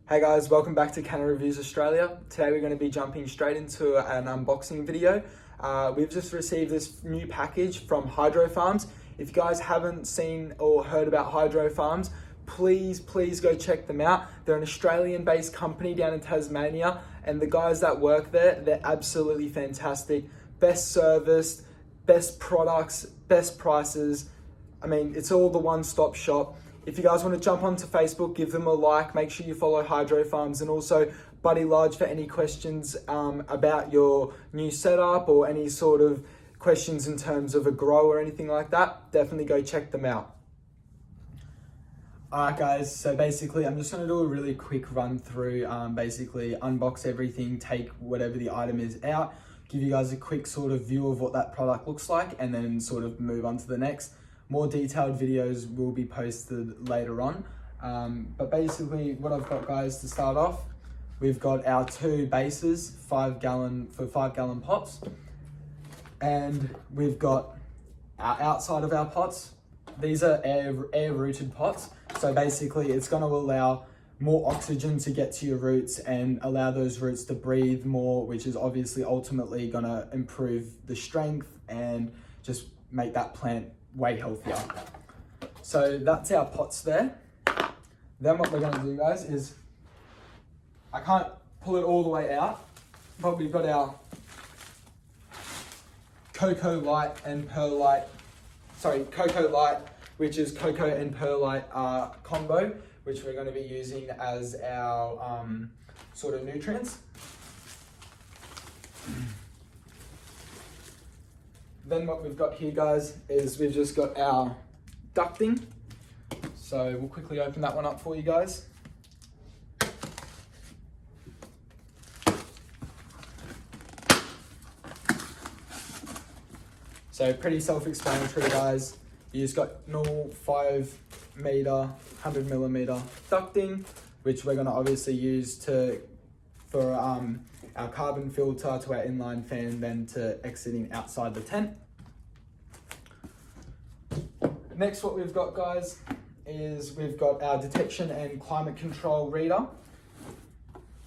Hey guys, welcome back to Canna Reviews Australia. Today we're going to be jumping straight into an unboxing video. We've just received this new package from HydroFarms. If you guys haven't seen or heard about HydroFarms, please go check them out. They're an Australian-based company down in Tasmania, and the guys that work there, they're absolutely fantastic. Best service, best products, best prices. I mean, it's all the one-stop shop. If you guys want to jump onto Facebook, give them a like, make sure you follow HydroFarms, and also Buddy Large for any questions about your new setup or any sort of questions in terms of a grow or anything like that. Definitely go check them out. Alright guys, so basically I'm just going to do a really quick run through, basically unbox everything, take whatever the item is out, give you guys a quick sort of view of what that product looks like, and then sort of move on to the next. More detailed videos will be posted later on. But basically what I've got, guys, to start off, we've got our two bases, 5 gallon pots. And we've got our outside of our pots. These are air rooted pots. So basically it's going to allow more oxygen to get to your roots and allow those roots to breathe more, which is obviously ultimately going to improve the strength and just make that plant way healthier. So that's our pots there. Then what we're going to do, guys, is I can't pull it all the way out, but we've got our Cocoa Light, which is cocoa and perlite combo, which we're going to be using as our sort of nutrients. Then what we've got here, guys, is we've just got our ducting. So we'll quickly open that one up for you guys. So pretty self-explanatory, guys. You just got normal 5 meter, 100 millimeter ducting, which we're going to obviously use for our carbon filter to our inline fan, then to exiting outside the tent. Next, what we've got, guys, is we've got our detection and climate control reader.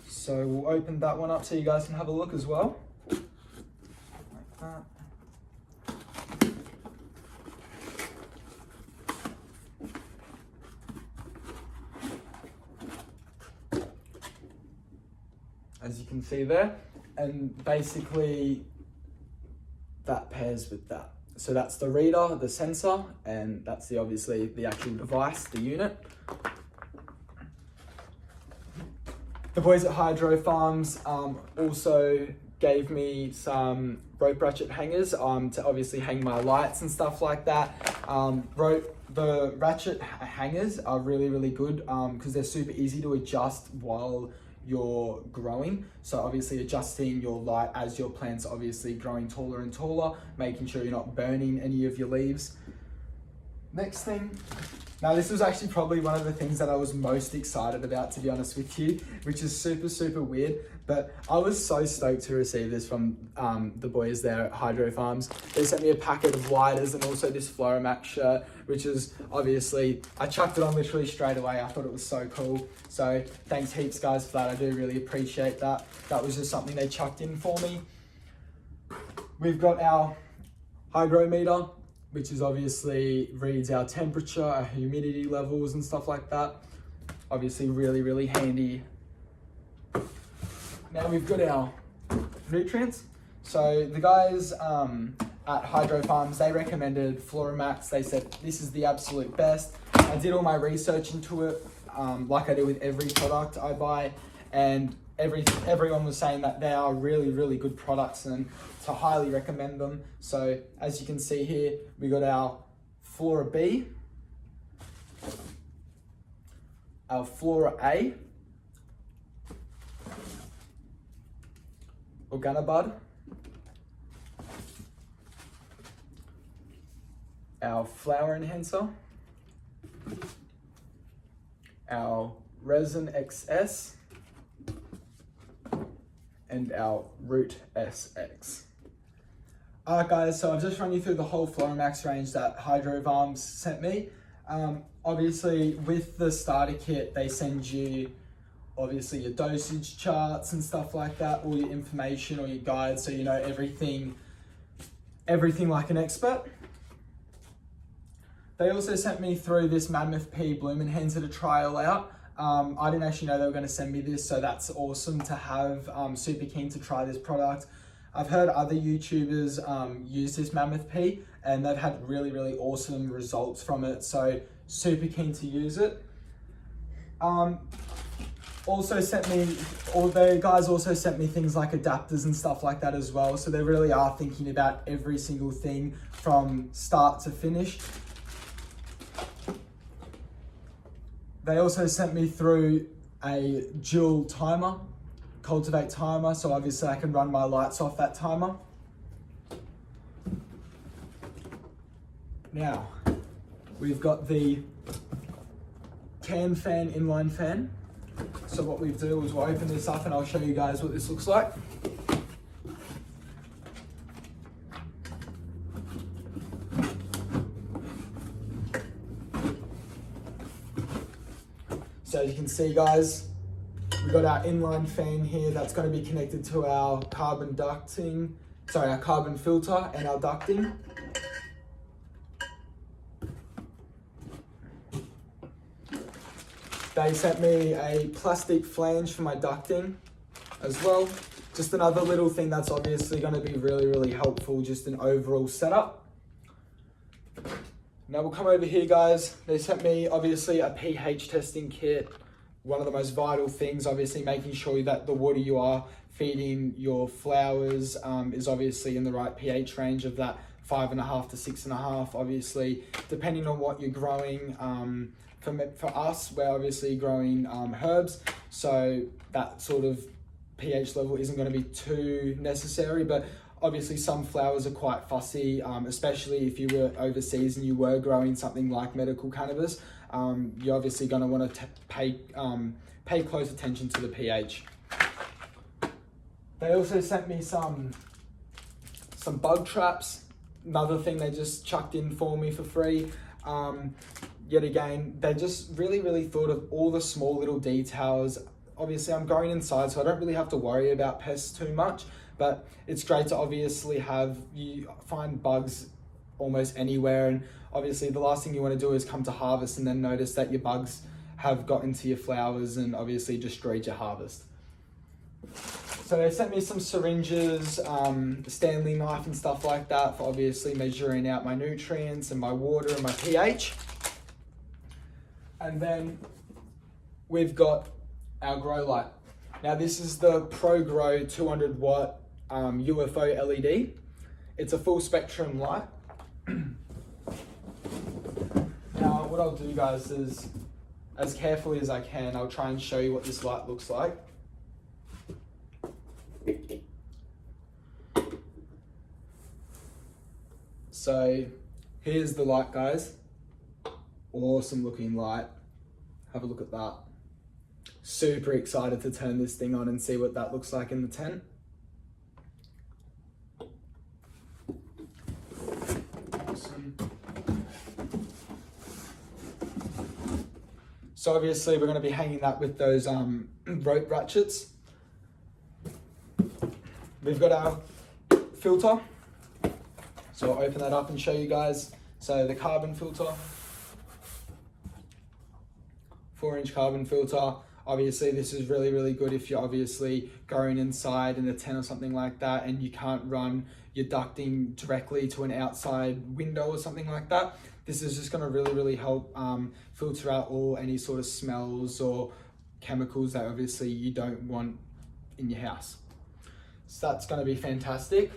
So we'll open that one up so you guys can have a look as well. Like that. As you can see there, and basically that pairs with that. So that's the reader, the sensor, and that's obviously the actual device, the unit. The boys at HydroFarms also gave me some rope ratchet hangers to obviously hang my lights and stuff like that. The ratchet hangers are really good because they're super easy to adjust while you're growing. So obviously adjusting your light as your plant's obviously growing taller and taller, making sure you're not burning any of your leaves. Next thing, now this was actually probably one of the things that I was most excited about, to be honest with you, which is super weird, but I was so stoked to receive this from the boys there at HydroFarms. They sent me a packet of lighters and also this Floromax shirt, which is obviously, I chucked it on literally straight away. I thought it was so cool. So thanks heaps, guys, for that. I do really appreciate that. That was just something they chucked in for me. We've got our hygrometer, which is obviously reads our temperature, our humidity levels and stuff like that. Obviously really handy. Now we've got our nutrients. So the guys at HydroFarms, they recommended Floromax. They said this is the absolute best. I did all my research into it, like I do with every product I buy, and everyone was saying that they are really good products and to highly recommend them. So as you can see here, we got our Flora B, our Flora A, Organobud, our Flower Enhancer, our Resin XS, and our Root SX. Alright guys, so I've just run you through the whole Floromax range that HydroFarms sent me. Obviously with the starter kit, they send you obviously your dosage charts and stuff like that, all your information or your guides, so you know everything like an expert. They also sent me through this Mammoth Pea Bloom Enhancer to trial out. I didn't actually know they were going to send me this, so that's awesome to have. Super keen to try this product. I've heard other YouTubers use this Mammoth Pea and they've had really, really awesome results from it, so super keen to use it. The guys also sent me things like adapters and stuff like that as well, so they really are thinking about every single thing from start to finish. They also sent me through a dual timer, cultivate timer, so obviously I can run my lights off that timer. Now, we've got the can fan, inline fan. So what we do is we'll open this up and I'll show you guys what this looks like. So as you can see, guys, we've got our inline fan here that's going to be connected to our carbon filter and our ducting. They sent me a plastic flange for my ducting as well. Just another little thing that's obviously going to be really, really helpful, just an overall setup. Now we'll come over here, guys. They sent me obviously a pH testing kit. One of the most vital things, obviously making sure that the water you are feeding your flowers is obviously in the right pH range of that 5.5 to 6.5. Obviously, depending on what you're growing. For us, we're obviously growing herbs, so that sort of pH level isn't going to be too necessary, but obviously some flowers are quite fussy, especially if you were overseas and you were growing something like medical cannabis. You're obviously going to want to pay close attention to the pH. They also sent me some bug traps, another thing they just chucked in for me for free. Yet again, they just really, really thought of all the small little details. Obviously, I'm growing inside, so I don't really have to worry about pests too much, but it's great to obviously you find bugs almost anywhere, and obviously the last thing you want to do is come to harvest and then notice that your bugs have got into your flowers and obviously destroyed your harvest. So they sent me some syringes, Stanley knife and stuff like that for obviously measuring out my nutrients and my water and my pH. And then we've got our grow light. Now this is the Pro Grow 200 watt UFO LED. It's a full spectrum light. Now what I'll do, guys, is as carefully as I can, I'll try and show you what this light looks like. So here's the light, guys. Awesome looking light. Have a look at that. Super excited to turn this thing on and see what that looks like in the tent. Awesome. So obviously we're going to be hanging that with those rope ratchets. We've got our filter. So I'll open that up and show you guys. So the carbon filter. 4-inch carbon filter. Obviously this is really, really good if you're obviously growing inside in a tent or something like that and you can't run your ducting directly to an outside window or something like that. This is just going to really, really help filter out all any sort of smells or chemicals that obviously you don't want in your house. So that's going to be fantastic.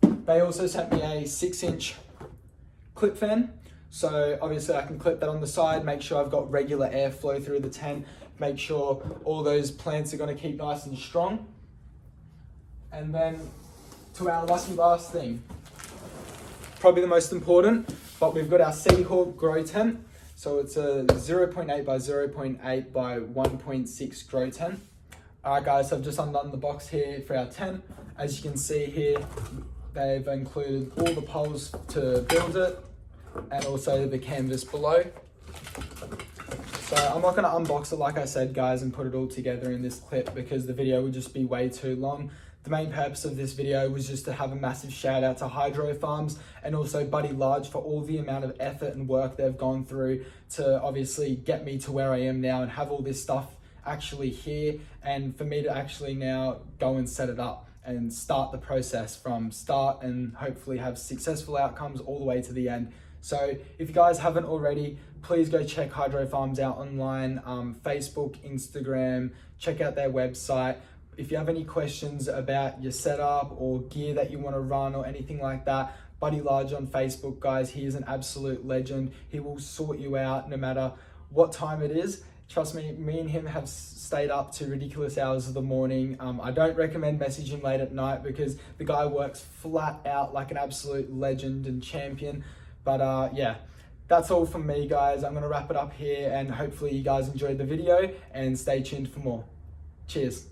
They also sent me a 6-inch clip fan. So obviously I can clip that on the side, make sure I've got regular airflow through the tent, make sure all those plants are going to keep nice and strong. And then to our lucky last thing, probably the most important, but we've got our Seahawk grow tent. So it's a 0.8 by 0.8 by 1.6 grow tent. Alright guys, so I've just undone the box here for our tent. As you can see here, they've included all the poles to build it, and also the canvas below. So So I'm not going to unbox it like I said, guys, and put it all together in this clip because the video would just be way too long. The main purpose of this video was just to have a massive shout out to HydroFarms and also Buddy Large for all the amount of effort and work they've gone through to obviously get me to where I am now and have all this stuff actually here, and for me to actually now go and set it up and start the process from start and hopefully have successful outcomes all the way to the end. So if you guys haven't already, please go check HydroFarms out online, Facebook, Instagram, check out their website. If you have any questions about your setup or gear that you want to run or anything like that, Buddy Large on Facebook, guys, he is an absolute legend. He will sort you out no matter what time it is. Trust me, me and him have stayed up to ridiculous hours of the morning. I don't recommend messaging late at night because the guy works flat out like an absolute legend and champion. But yeah, that's all from me, guys. I'm going to wrap it up here and hopefully you guys enjoyed the video and stay tuned for more. Cheers.